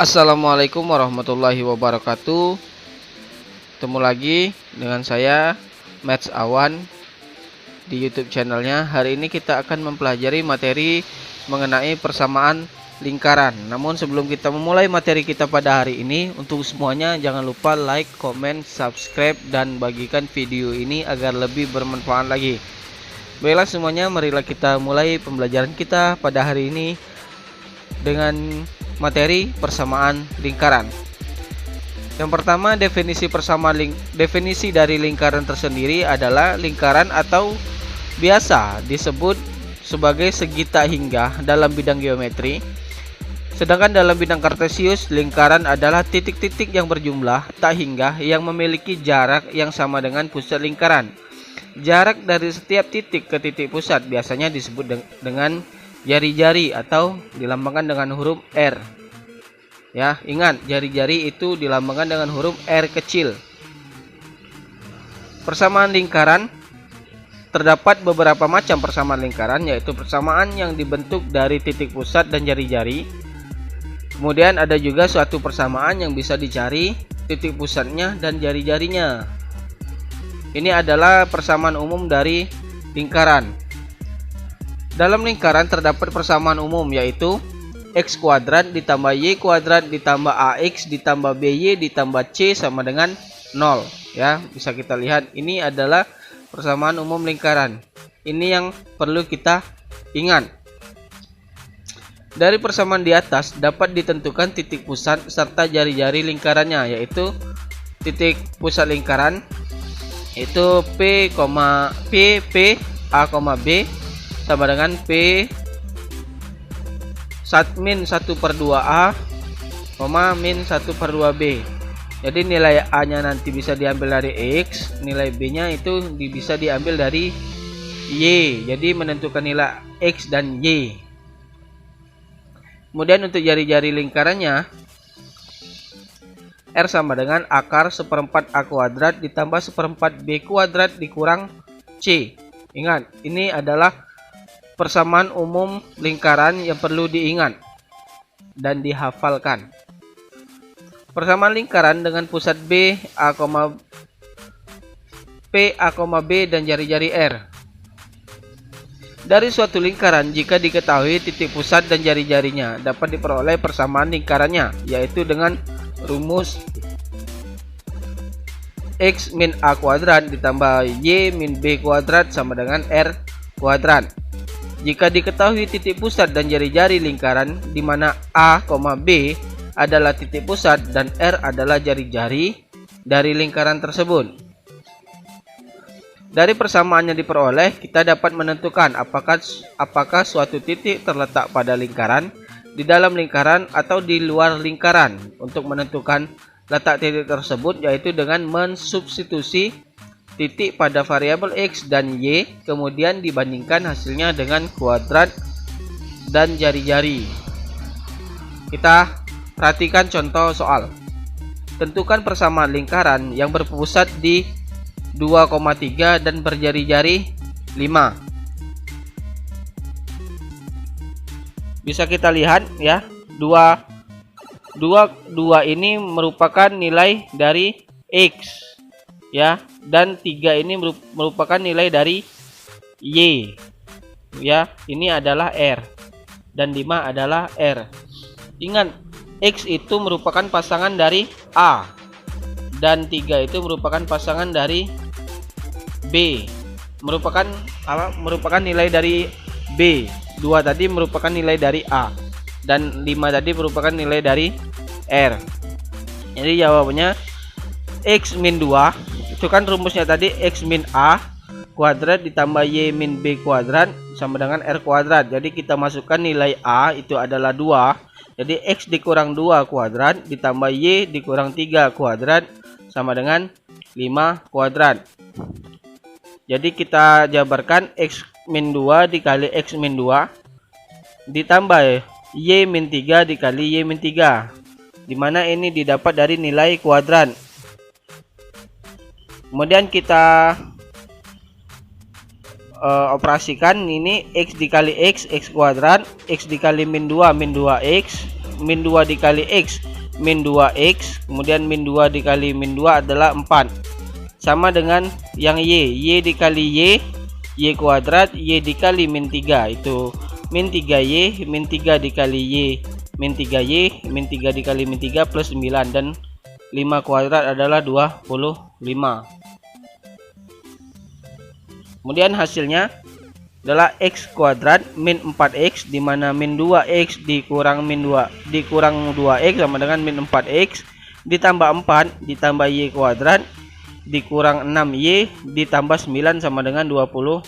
Assalamualaikum warahmatullahi wabarakatuh. Ketemu lagi dengan saya Maths Awan di YouTube channelnya. Hari ini kita akan mempelajari materi mengenai persamaan lingkaran. Namun sebelum kita memulai materi kita pada hari ini, untuk semuanya jangan lupa like, comment, subscribe, dan bagikan video ini agar lebih bermanfaat lagi. Baiklah semuanya, marilah kita mulai pembelajaran kita pada hari ini dengan materi persamaan lingkaran. Yang pertama, definisi dari lingkaran tersendiri adalah lingkaran atau biasa disebut sebagai segi tak hingga dalam bidang geometri. Sedangkan dalam bidang kartesius, lingkaran adalah titik-titik yang berjumlah tak hingga yang memiliki jarak yang sama dengan pusat lingkaran. Jarak dari setiap titik ke titik pusat biasanya disebut dengan jari-jari atau dilambangkan dengan huruf R. Ya, ingat, jari-jari itu dilambangkan dengan huruf R kecil. Persamaan lingkaran, terdapat beberapa macam persamaan lingkaran, yaitu persamaan yang dibentuk dari titik pusat dan jari-jari. Kemudian ada juga suatu persamaan yang bisa dicari titik pusatnya dan jari-jarinya. Ini adalah persamaan umum dari lingkaran. Dalam lingkaran terdapat persamaan umum, yaitu x kuadrat ditambah y kuadrat ditambah ax ditambah by ditambah c sama dengan 0. Ya, bisa kita lihat ini adalah persamaan umum lingkaran. Ini yang perlu kita ingat. Dari persamaan di atas dapat ditentukan titik pusat serta jari-jari lingkarannya, yaitu titik pusat lingkaran itu P, A, B sama dengan P min 1/2A, min 1/2B. Jadi nilai A nya nanti bisa diambil dari X, nilai B nya itu bisa diambil dari Y. Jadi menentukan nilai X dan Y. Kemudian untuk jari-jari lingkarannya, R sama dengan akar 1/4 A kuadrat ditambah 1/4 B kuadrat dikurang C. Ingat, ini adalah persamaan umum lingkaran yang perlu diingat dan dihafalkan. Persamaan lingkaran dengan pusat P, A, B dan jari-jari R. Dari suatu lingkaran, jika diketahui titik pusat dan jari-jarinya, dapat diperoleh persamaan lingkarannya, yaitu dengan rumus X min A kuadrat ditambah Y min B kuadrat sama dengan R kuadrat. Jika diketahui titik pusat dan jari-jari lingkaran, di mana A, B adalah titik pusat dan R adalah jari-jari dari lingkaran tersebut. Dari persamaan yang diperoleh, kita dapat menentukan apakah suatu titik terletak pada lingkaran, di dalam lingkaran atau di luar lingkaran. Untuk menentukan letak titik tersebut, yaitu dengan mensubstitusi titik pada variabel X dan Y, kemudian dibandingkan hasilnya dengan kuadrat dan jari-jari. Kita perhatikan contoh soal. Tentukan persamaan lingkaran yang berpusat di 2,3 dan berjari-jari 5. Bisa kita lihat ya, 2 ini merupakan nilai dari X ya, dan 3 ini merupakan nilai dari Y ya. Ini adalah R dan 5 adalah R. Ingat, X itu merupakan pasangan dari A dan 3 itu merupakan pasangan dari B. Merupakan nilai dari B. 2 tadi merupakan nilai dari A dan 5 tadi merupakan nilai dari R. Jadi jawabannya X min 2, itu kan rumusnya tadi X min A kuadrat ditambah Y min B kuadrat sama dengan R kuadrat. Jadi kita masukkan nilai A itu adalah 2. Jadi X dikurang 2 kuadrat ditambah Y dikurang 3 kuadrat sama dengan 5 kuadrat. Jadi kita jabarkan X min 2 dikali X min 2 ditambah Y min 3 dikali Y min 3, dimana ini didapat dari nilai kuadrat. Kemudian kita operasikan ini X dikali X kuadrat, X dikali min 2 min 2X, min 2 dikali X min 2x, kemudian min 2 dikali min 2 adalah 4. Sama dengan yang y dikali y kuadrat, y dikali min 3 itu min 3y, min 3 dikali y, min 3y, min 3 dikali min 3 plus 9, dan 5 kuadrat adalah 25. Kemudian hasilnya adalah x kuadrat min 4x, di mana min 2x dikurang min 2 dikurang 2x sama dengan min 4x, ditambah 4 ditambah y kuadrat dikurang 6y ditambah 9 sama dengan 25.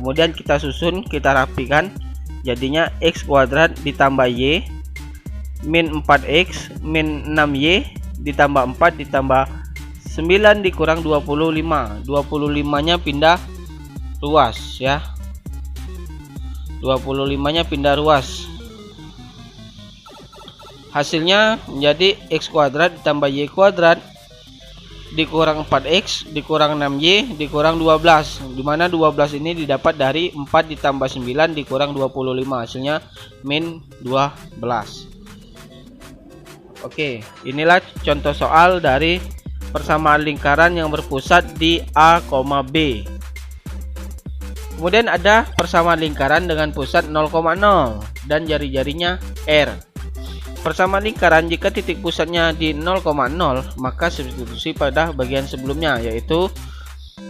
Kemudian kita susun, kita rapikan, jadinya x kuadrat ditambah y min 4x min 6y ditambah 4 ditambah 9 dikurang 25. 25-nya pindah ruas ya. 25-nya pindah ruas. Hasilnya menjadi x kuadrat ditambah y kuadrat dikurang 4x dikurang 6y dikurang 12, dimana 12 ini didapat dari 4 ditambah 9 dikurang 25, hasilnya min 12. Oke, inilah contoh soal dari persamaan lingkaran yang berpusat di A, B. Kemudian ada persamaan lingkaran dengan pusat 0,0 dan jari-jarinya R. Persamaan lingkaran jika titik pusatnya di 0,0, maka substitusi pada bagian sebelumnya, yaitu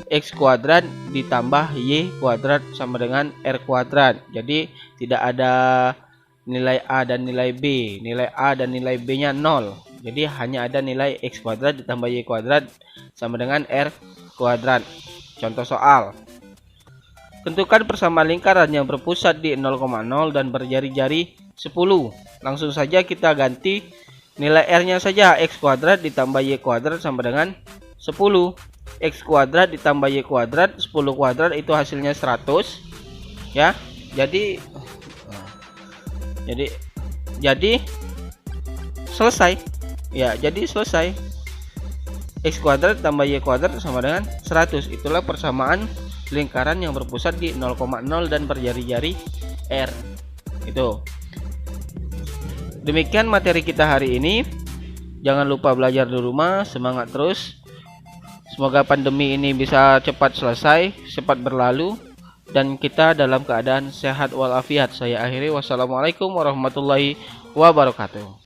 x kuadrat ditambah y kuadrat sama dengan r kuadrat. Jadi tidak ada nilai a dan nilai b. Nilai a dan nilai b nya 0. Jadi hanya ada nilai x kuadrat ditambah y kuadrat sama dengan r kuadrat. Contoh soal. Tentukan persamaan lingkaran yang berpusat di 0,0 dan berjari-jari 10. Langsung saja kita ganti nilai r-nya saja, x kuadrat ditambah y kuadrat sama dengan 10. X kuadrat ditambah y kuadrat, 10 kuadrat itu hasilnya 100 ya. Jadi selesai. Ya, jadi selesai. X kuadrat tambah y kuadrat sama dengan 100. Itulah persamaan lingkaran yang berpusat di 0,0 dan berjari-jari R. Itu. Demikian materi kita hari ini. Jangan lupa belajar di rumah, semangat terus. Semoga pandemi ini bisa cepat selesai, cepat berlalu, dan kita dalam keadaan sehat walafiat. Saya akhiri, wassalamualaikum warahmatullahi wabarakatuh.